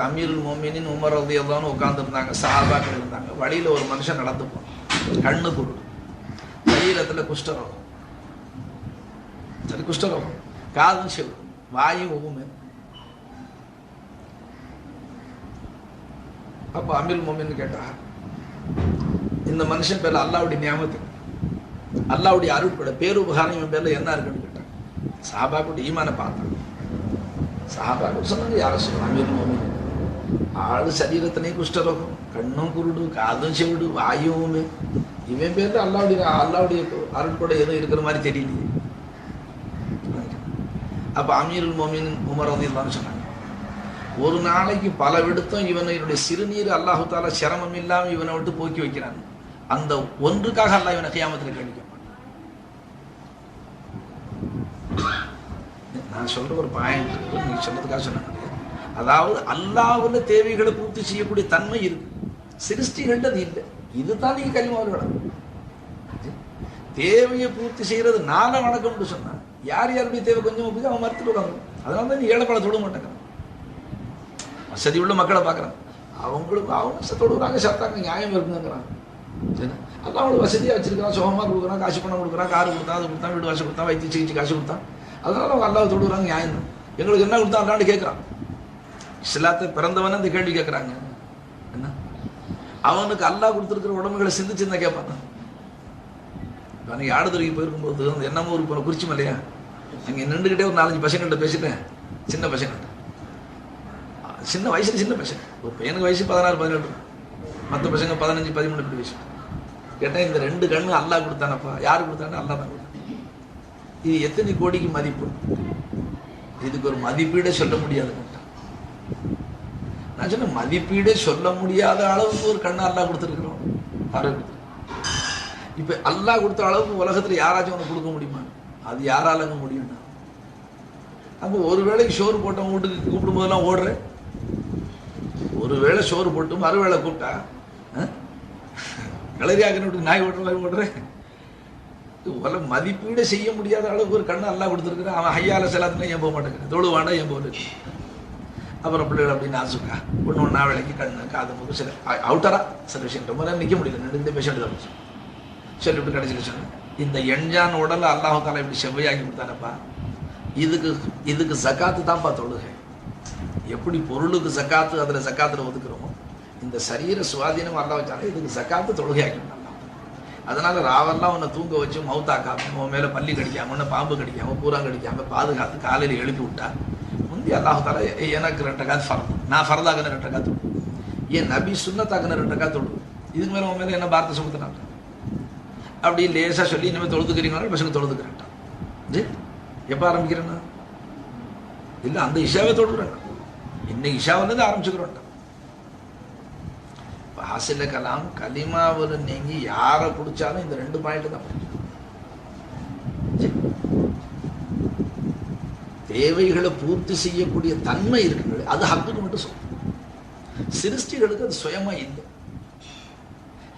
அமீருல் மோமினின் உமர் ரலியல்லாஹு உட்கார்ந்துருந்தாங்க, சஹாபாக்கள் இருந்தாங்க. வழியில் ஒரு மனுஷன் நடந்து போனான், கண்ணு குருடு, சரீரத்தில் குஷ்டரோகம், சரி குஷ்டரோகம், காதும் செவிடும், வாயும் ஊமை. அப்போ அமீருல் மோமின் கேட்டா, இந்த மனுஷன் பேர்ல அல்லாவுடைய நியாமத்து, அல்லாவுடைய அருட்பட பேருபகாரம் இவன் பேர்ல என்ன இருக்குன்னு கேட்டான். சஹாபாக்களுடைய ஈமானை பார்த்தான். சஹாபாக்கள் சொன்னாங்க, யார சொல்லுவாங்க அமீருல் மோமின் ஆளு சரீரத்திலையும் குஷ்டரோகம், கண்ணும் குருடு, காதும் செவிடு, வாயும் ஊமை. இவன் பேர்ல அல்லாவுடைய அருட்பட எதுவும் இருக்கிற மாதிரி தெரியலையே. அப்ப அமீருல் மோமின் உமர் ரலியல்லாஹு சொன்னாங்க, ஒரு நாளைக்கு பல விடுத்தம் இவனுடைய சிறுநீர் அல்லாஹு தாலா சிரமம் இல்லாமல் இவனை விட்டு போக்கி வைக்கிறான். அந்த ஒன்றுக்காக அல்லாஹ் இவனை கியாமத்தில் கேள்வி கேட்பான். நான் சொல்ற ஒரு பாயிண்ட் நீங்க சொல்றதுக்காக சொன்னாங்க. அதாவது அல்லாஹ்வுல தேவைகளை பூர்த்தி செய்யக்கூடிய தன்மை இருக்கு, சிருஷ்டிகள்ட்ட அது இல்லை. இதுதான் நீங்க கலிமாவில் விடணும். தேவையை பூர்த்தி செய்யறது நான வணக்கம்னு சொன்னான். யார் யாருடைய தேவை கொஞ்சம் போய் அவன் மறுத்துட்டு உட்காந்து. அதனால தான் நீ ஏழைப்பழ தொட மாட்டேங்கிறான். வசதி உள்ள மக்களை பார்க்குறான், அவங்களுக்கு அவங்க தொடுறாங்க, சாப்பிட்டாங்க, நியாயம் இருக்குங்கிறான். சரி, அதான் அவங்களுக்கு வசதியாக வச்சிருக்கான், சுகமாக கொடுக்குறான், காசு பணம் கொடுக்குறான், காரு கொடுத்தான், அது கொடுத்தான், வீடு வாசல் கொடுத்தான், வைத்திய சிகிச்சை காசு கொடுத்தான். அதனால அவங்க அல்லாஹ் தொடுறாங்க, நியாயம் தான். எங்களுக்கு என்ன கொடுத்தான் அல்லான்னு கேட்குறான். இஸ்லாத்தை பிறந்தவன இந்த கேள்வி கேட்குறாங்க. என்ன அவனுக்கு அல்லாஹ் கொடுத்துருக்கிற உடம்புகளை சிந்திச்சுருந்தா கேட்பாங்க. அன்னைக்கு ஆடுதுறைக்கு போயிருக்கும்போது அந்த என்னமோ ஒரு குறிச்சி இல்லையா, அங்கே நின்றுக்கிட்டே ஒரு 4-5 பசங்கள்கிட்ட பேசிட்டேன். சின்ன பசங்கள்கிட்ட, சின்ன வயசுல சின்ன பசங்க, ஒரு பையனுக்கு வயசு 16-17, மற்ற பசங்க 15-13 வயசு. கேட்டேன், இந்த 2 கண்ணு அல்லாஹ் கொடுத்தானப்பா, யாரு கொடுத்தானே? அல்லாஹ் தான் கொடுத்தான். இது எத்தனை கோடிக்கு மதிப்பு? இதுக்கு ஒரு மதிப்பீடே சொல்ல முடியாது. நான் சொன்ன மதிப்பீடே சொல்ல முடியாத அளவுக்கு ஒரு கண்ணு அல்லாஹ் கொடுத்துருக்கிறோம். இப்ப அல்லாஹ் கொடுத்த அளவுக்கு உலகத்துல யாராச்சும் ஒன்று கொடுக்க முடியுமா? அது யாராலங்க முடியும்னா? அப்போ ஒரு வேளைக்கு சோறு போட்டவங்க வீட்டுக்கு கூப்பிடும் போதெல்லாம் ஓடுறேன். ஒரு வேளை சோறு போட்டு மறுவேளை கூப்பிட்டா கிளறியாக்கின விட்டு நாய் ஓட்டுற மாதிரி ஓடுறேன். உல மதிப்பீடு செய்ய முடியாத அளவுக்கு ஒரு கண்ணு அல்லாஹ் கொடுத்துருக்குறேன். அவன் ஹையால செல்லாதுன்னா ஏன் போக மாட்டேங்கிறேன், தொழுவாண்டா ஏன் போகிறது. அப்புறம் பிள்ளைகள் அப்படின்னு ஆசுக்கா ஒன்று ஒன்றா விலைக்கு கண்ணு காது மூக்கு சில அவுட்டரா சில விஷயம் ரொம்ப நேரம் நிற்க முடியல, இந்த பேஷண்ட் தான் சொல்லிவிட்டு கடைசியில் சொன்னேன், இந்த எண்ஜான் உடலை அல்லாஹ் தாலா இப்படி செவ்வையாக்கி கொடுத்தானப்பா, இதுக்கு சக்காத்து தான்ப்பா தொழுகை. எப்படி பொருளுக்கு சக்காத்து அதில் சக்காத்தில் ஒதுக்குறோமோ, இந்த சரீர சுவாதீனம் அல்லாஹ் வச்சாலும் இதுக்கு சக்காத்து தொழுகையாக்கி. அதனால ராவெல்லாம் உன்னை தூங்க வச்சு மவுத்தாக்காம, உன் மேலே பள்ளி கடிக்காம, உன்னை பாம்பு கடிக்காம, பூரா கடிக்காம பாதுகாத்து காலையில் எழுப்பி விட்டா முந்தி அல்லாஹ் தாலா எனக்கு 2 ரக்காத் ஃபர்து, நான் ஃபர்தாக்குன 2 ரக்காத் தொழு, என் நபி சுன்னத்தாக்குன 2 ரக்காத் தொழு, இதுக்கு மேலே உன் மேலே என்ன பாரத்தை சுமத்தினாங்க அப்படி லேசாக சொல்லி இனிமேல் தொழுதுக்கிறீங்களா பசங்க தொழுதுக்கிறேன்டா. எப்போ ஆரம்பிக்கிறேன்னா இல்லை, அந்த இஷாவை தொழுகிறேன், இன்னைக்கு இஷாவிலேருந்து ஆரம்பிச்சுக்கிறோம்டா. ஹாசில கலாம் கலிமாவில் நீங்கி யாரை பிடிச்சாலும் இந்த 2 பாயிண்ட் தான். தேவைகளை பூர்த்தி செய்யக்கூடிய தன்மை இருக்கு, அது ஹக்குக்கு மட்டும் சொல்லும். சிருஷ்டிகளுக்கு அது சுயமா இல்லை.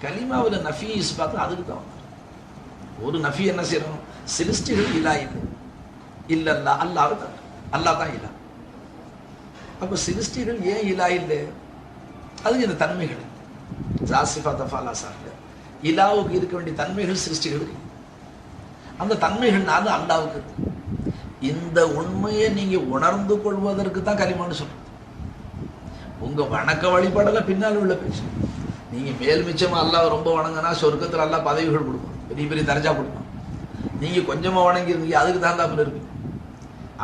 கலிமாவில் நஃபி இஸ்பாத் அதுக்கு தான். ஒரு நஃபி என்ன செய்யணும்? சிருஷ்டிகள் இல்லா இல்லை, இல்லல்லா அல்லாஹ் தான், அல்லாஹ் தான் இல்லா. அப்போ சிருஷ்டிகள் ஏன் இல்லா இல்லை? அதுக்கு இந்த தன்மைகள் இலாவுக்கு இருக்க வேண்டிய தன்மைகள் சிருஷ்டிகளுக்கு, அந்த தன்மைகள்னால அல்லாவுக்கு இருக்கு. இந்த உண்மையை நீங்க உணர்ந்து கொள்வதற்கு தான் கலிமான்னு சொல்றது. உங்க வணக்க வழிபாடல பின்னால் உள்ள பேச்சு. நீங்க மேல் மிச்சமா அல்லாஹ் ரொம்ப வணங்கினா சொர்க்கத்தில் அல்லாஹ் பதவிகள் கொடுப்பான், பெரிய பெரிய தர்ஜா கொடுப்பான். நீங்க கொஞ்சமா வணங்கி இருந்தீங்க, அதுக்கு தகுந்தாப்புல இருக்கு.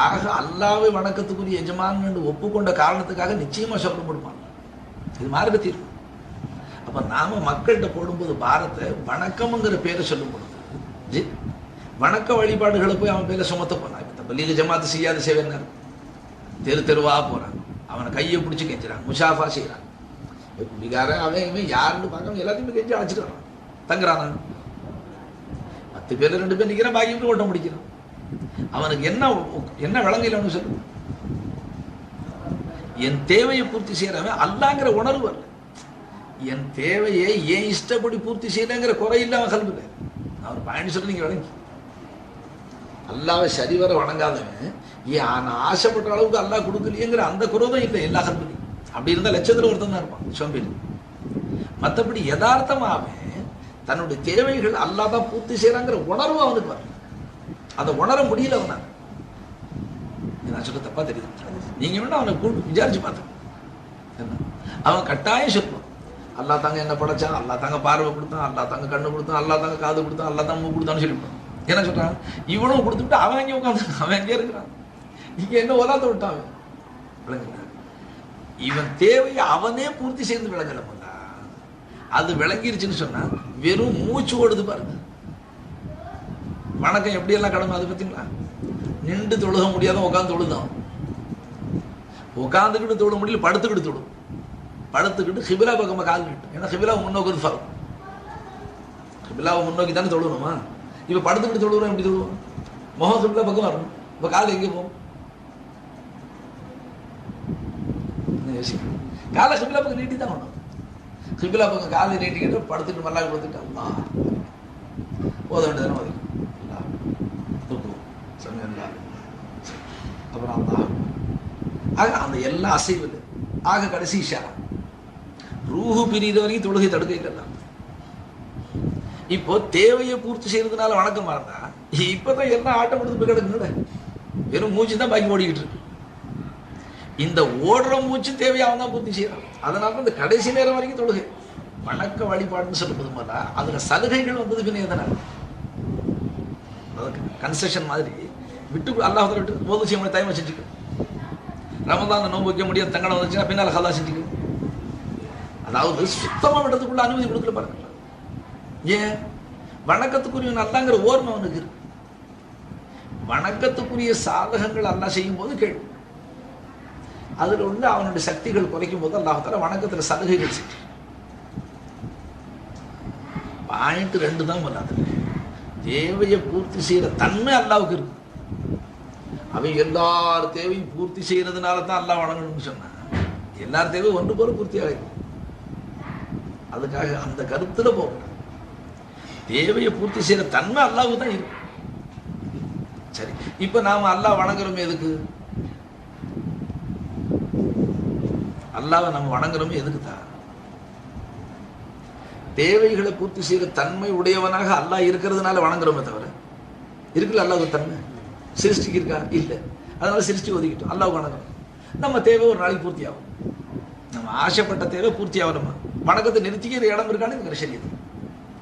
ஆக அல்லாஹ்வை வணக்கத்துக்குரிய எஜமான் என்று ஒப்புக்கொண்ட காரணத்துக்காக நிச்சயமா சொர்க்கம் கொடுப்பான். இது மார்க்க தீர்ப்பு. அப்ப நாம மக்கள்கிட்ட போடும்போது பாரத்தை வணக்கம்ங்கிற பேரை சொல்லும் பொழுது வணக்க வழிபாடுகளை போய் அவன் பேரை சுமத்த போனான். இப்ப பள்ளியில ஜமாத்து செய்யாத சேவைன்னாரு, தெருவா போறான், அவனை கையை பிடிச்சி கெஞ்சுறான், முஷாஃபா செய்யறான். குடிகாரன் அவன் இவன் யாருன்னு பார்க்காம எல்லாத்தையுமே கெஞ்சி அழைச்சிட்டு வரான். தங்குறான், 10 பேர் 2 பேர் நிற்கிறான், பாக்கி ஓட்டம் முடிக்கிறான். அவனுக்கு என்ன விளங்கலன்னு சொல்லு. என் தேவையை பூர்த்தி செய்யறவன் அல்லாங்கிற உணர்வு வரல. என் தேவையை ஏன் இஷ்டப்படி பூர்த்தி செய்யலங்கிற குறை இல்லாம கல்வில. நான் ஒரு பயணி சொல்லி நீங்க வழங்கி அல்லாவை சரிவர வணங்காதவன் ஏன் நான் ஆசைப்பட்ட அளவுக்கு அல்லாஹ் கொடுக்கலையேங்கிற அந்த குரோதம் இல்லை எல்லா கல்விலையும். அப்படி இருந்தால் லட்சத்தில் ஒருத்தன் தான் இருப்பான் சோம்பேறி. மற்றபடி யதார்த்தமாவே தன்னுடைய தேவைகள் அல்லா தான் பூர்த்தி செய்யறாங்கிற உணர்வு அவனுக்கு வரும். அதை உணர முடியல அவனால. நான் சொல்ல தப்பா தெரியுது? நீங்க வேணா அவனை கூப்பிட்டு விசாரிச்சு பார்த்தேன். அவன் கட்டாயம் சொல்லுவான், அல்லா தாங்க என்ன படைச்சான், அல்லா தாங்க பார்வை கொடுத்தான், அல்லா தாங்க கண்ணு கொடுத்தான், அல்லா தாங்க காது கொடுத்தான், அல்லா தாங்க மூக்கு கொடுத்தான்னு சொல்லிவிட்டான். என்ன சொல்றான்? இவனும் கொடுத்துட்டு அவன் அங்கே உட்காந்து அவன் எங்கே இருக்கிறான்? நீங்க என்ன ஒலாத்த விட்டான் அவன் விளங்குற? இவன் தேவையை அவனே பூர்த்தி செய்து விளங்கல. அது விளங்கிருச்சுன்னு சொன்னா வெறும் மூச்சு ஓடுது பாருங்க. வணக்கம் எப்படி எல்லாம் கடமை அது பார்த்தீங்களா? நின்று தொழுக முடியாத உட்காந்து தொழுதான், உட்காந்துக்கிட்டு தொழ முடியல, படுத்துக்கிட்டு தொழும், படுத்துக்கிட்டு ஹிபிலா பக்கமாக கால் கிட்டு. ஏன்னா ஹிபிலாவை முன்னோக்கு ஃபரம், ஹிபிலாவை முன்னோக்கி தானே தொழுணுமா? இப்போ படுத்துக்கிட்டு தொழுகிறோம், எப்படி தொழுவோம்? முகம் ஹிபிலா பக்கம் வரணும். இப்போ கால் எங்கே போகும்? யோசிக்கணும். காலை ஹிபிலா பக்கம் நீட்டி தான் வேணும். ஹிபிலா பக்கம் காலை நீட்டிக்கிட்டு படுத்துக்கிட்டு மல்லாக கொடுத்துட்டு அல்லா போத வேண்டியதானே மதிக்கும். அப்புறம் அல்லா ஆக அந்த எல்லா அசைவில் ஆக கடைசி இஷாரா ரூஹு பிரிகிற வரைக்கும் தொழுகை தடுக்க இல்லைல்ல. இப்போ தேவையை பூர்த்தி செய்யறதுனால வணக்கம் மறந்தா இப்பதான் எல்லாம் ஆட்டம் கொடுத்து போய் கிடக்குங்க. வெறும் மூச்சு தான் பாக்கி ஓடிக்கிட்டு இருக்கு. இந்த ஓடுற மூச்சு தேவையை அவன் தான் பூர்த்தி செய்யறான். அதனால இந்த கடைசி நேரம் வரைக்கும் தொழுகை வணக்க வழிபாடுன்னு சொல்லும்போது போதா அதுல சலுகைகள் வந்தது பின்ன எதனால் கன்செஷன் மாதிரி விட்டு அல்லாஹ் விட்டு போது செய்ய முடியாது, டைம் செஞ்சுக்க. ரமதான் நோன்பு வைக்க முடியாது, தங்கடம் வந்துச்சுன்னா பின்னால் கதா செஞ்சுக்க. அதாவது சுத்தமா விடுறதுக்குள்ள அனுமதி கொடுக்கல பாருங்க. ஏன்? வணக்கத்துக்குரிய நல்லாங்கிற ஓர்மை அவனுக்கு இருக்கு. வணக்கத்துக்குரிய சாதகங்கள் அல்லாஹ் செய்யும் போது கேள்வி, அதுல உள்ள அவனுடைய சக்திகள் குறைக்கும் போது அல்லாஹ் தஆலா வணக்கத்துல சலுகைகள் செஞ்சு பாயிண்ட் 2 தான் வராது. தேவையை பூர்த்தி செய்யற தன்மை அல்லாவுக்கு இருக்கு. அவன் எல்லார் தேவையும் பூர்த்தி செய்யறதுனால தான் அல்லாஹ் வணங்கணும்னு சொன்னான். எல்லார் தேவையும் ஒன்று போல பூர்த்தி ஆகும். அதுக்காக அந்த கருத்துல போக தேவையை பூர்த்தி செய்யற தன்மை அல்லாவுக்கு தான் இருக்கு. சரி, இப்ப நாம அல்லாஹ் வணங்குறோம் எதுக்கு? அல்லாஹ்வை நம்ம வணங்குறோம் எதுக்கு தான்? தேவைகளை பூர்த்தி செய்யற தன்மை உடையவனாக அல்லாஹ் இருக்கிறதுனால வணங்குறோமே தவிர இருக்குல்ல அல்லாஹ்வுக்கு தன்மை சிருஷ்டிக்கு இருக்கா? இல்லை. அதனால சிருஷ்டி ஒதுக்கிட்டோம், அல்லாஹ் வணங்குறோம். நம்ம தேவை ஒரு நாளைக்கு பூர்த்தி ஆகும். நம்ம ஆசைப்பட்ட தேவை பூர்த்தி ஆகணுமா? வணக்கத்தை நிறுத்திக்கிற இடம் இருக்கான்னு இருக்கிற சரியது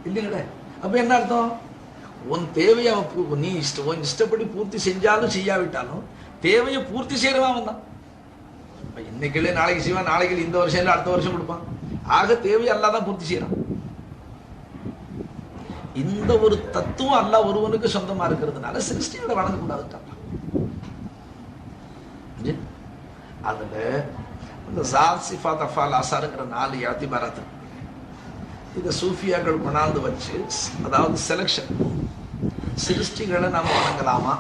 இல்லைங்களே. அப்ப என்ன அர்த்தம்? உன் தேவையை நீ உன் இஷ்டப்படி பூர்த்தி செஞ்சாலும் செய்யாவிட்டாலும் தேவையை பூர்த்தி செய்யறவன் அவன் தான். இன்னைக்குள்ளே நாளைக்கு செய்வான், நாளைக்கு இந்த வருஷம் இல்லை அடுத்த வருஷம் கொடுப்பான். ஆக தேவையை அல்லாஹ் தான் பூர்த்தி செய்யறான். இந்த ஒரு தத்துவம் அல்லாஹ் ஒருவனுக்கு சொந்தமா இருக்கிறதுனால சிருஷ்டியோட வணங்கக்கூடாதுட்டான். அதுல இந்த ஜாத் சிஃபாத் அஃபால் ஆசாருங்கிற 4 யாத்திபாராத்து இதை சூஃபியாக்கள் கொண்டாந்து வச்சு, அதாவது செலக்ஷன், சிருஷ்டிகளை நாம் வணங்கலாமா,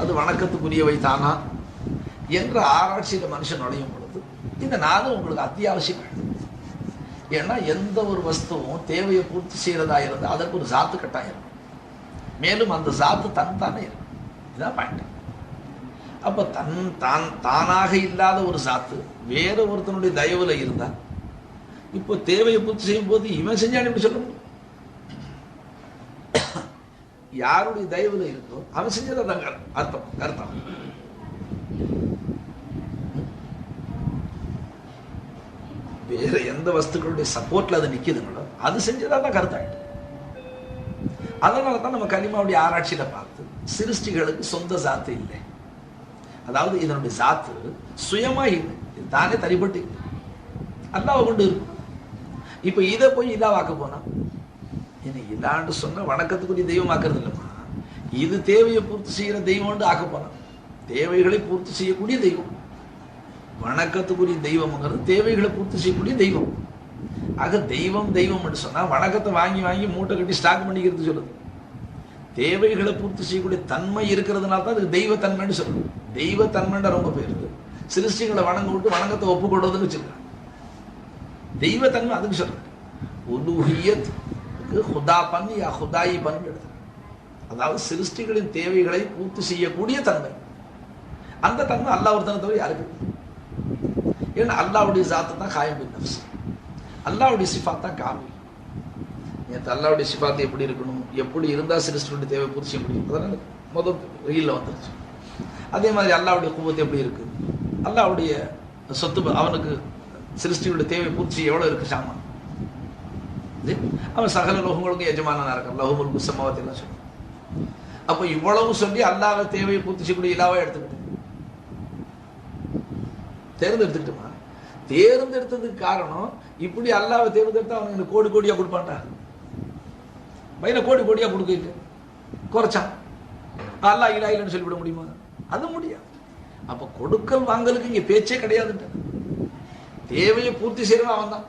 அது வணக்கத்துக்குரியவை தானா என்ற ஆராய்ச்சியில மனுஷன் நுழையும் பொழுது இந்த 4 உங்களுக்கு அத்தியாவசியம். ஏன்னா எந்த ஒரு வஸ்துவும் தேவையை பூர்த்தி செய்யறதா இருந்தால் அதற்கு ஒரு ஜாத்து கட்டாயம், மேலும் அந்த ஜாத்து தன் தானே இருக்கும். இதுதான் பாயிண்ட். அப்ப தானாக இல்லாத ஒரு ஜாத்து வேற ஒருத்தனுடைய தயவுல இருந்தா இப்போ தேவையை பூர்த்தி செய்யும் போது இவன் செஞ்சான் எப்படி சொல்ல முடியும்? யாருடைய தயவுல இருக்கோ அவன் செஞ்சதான் அர்த்தம் கருத்தம். வேற எந்த வஸ்துக்களுடைய சப்போர்ட்ல அது நிக்குதுங்களோ அது செஞ்சதா தான் கருத்தாயிட்டு. அதனால தான் நம்ம கலிமாவுடைய ஆராய்ச்சியில பார்த்து சிருஷ்டிகளுக்கு சொந்த ஜாத்து இல்லை, அதாவது இதனுடைய ஜாத்து சுயமா இல்லை, தானே தனிப்பட்டு இல்லை, அல்லாஹ்வை கொண்டு இருக்கும். இப்ப இதை போய் இல்லாவாக்க போனா என்ன இல்லான்னு சொன்னா வணக்கத்துக்குரிய தெய்வம் ஆக்குறது இல்லைம்மா. இது தேவையை பூர்த்தி செய்யற தெய்வம் ஆக்க போனா தேவைகளை பூர்த்தி செய்யக்கூடிய தெய்வம். வணக்கத்துக்குரிய தெய்வம்ங்கிறது தேவைகளை பூர்த்தி செய்யக்கூடிய தெய்வம். ஆக தெய்வம் தெய்வம் சொன்னா வணக்கத்தை வாங்கி வாங்கி மூட்டை கட்டி ஸ்டாக் பண்ணிக்கிறது சொல்லுது. தேவைகளை பூர்த்தி செய்யக்கூடிய தன்மை இருக்கிறதுனால தான் அதுக்கு தெய்வத்தன்மைன்னு சொல்லுது. தெய்வத்தன்மைன்ற ரொம்ப பேர் இருக்கு. சிருஷ்டிகளை வணங்க விட்டு வணக்கத்தை ஒப்புக்கொள்வதுன்னு வச்சுக்கலாம். தெய்வத்தன்மை அதுக்கு சொல்றேன். உலூஹியத் ஹுதா பன் யா ஹுதாயி பன் எடுத்து, அதாவது சிருஷ்டிகளின் தேவைகளை பூர்த்தி செய்யக்கூடிய தன்மை. அந்த தன்மை அல்லாஹ் ஒருத்தனை தவிர யாருக்கு? ஏன்னா அல்லாவுடைய ஜாத்து தான் காயம் பின் நஃப்ஸ், அல்லாவுடைய சிஃபாத் தான் காமி. நேற்று அல்லாவுடைய சிஃபாத்து எப்படி இருக்கணும், எப்படி இருந்தால் சிருஷ்டியுடைய தேவை பூர்த்தி செய்ய முடியும், அதனால முதல் ரீலில் வந்துருச்சு. அதே மாதிரி அல்லாவுடைய குவத்து எப்படி இருக்கு, அல்லாவுடைய சொத்து அவனுக்கு சிருஷ்டியுடைய தேவை பூர்த்தி எவ்வளோ இருக்கு சாமான், அவன் சகல லோகங்களுக்கும் எஜமானா இருக்கான், லோகமுல் குசமாவத்தை எல்லாம் சொல்லி. அப்போ இவ்வளவு சொல்லி அல்லாஹ் தேவையை பூர்த்தி செய்யக்கூடிய இலாவா எடுத்துக்கிட்டு தேர்ந்தெடுத்துக்கிட்டுமா. தேர்ந்தெடுத்ததுக்கு காரணம் இப்படி அல்லாஹ்வை தேர்ந்தெடுத்தா அவனுக்கு கோடி கோடியா கொடுப்பான்டா, பையனை கோடி கோடியா கொடுக்க குறைச்சான். அல்லாஹ் இல்லா இல்லைன்னு சொல்லிவிட முடியுமா? அது முடியாது. அப்ப கொடுக்கல் வாங்கலுக்கு இங்க பேச்சே கிடையாதுன்ற, தேவையை பூர்த்தி செய்யறவன் அவன் தான்.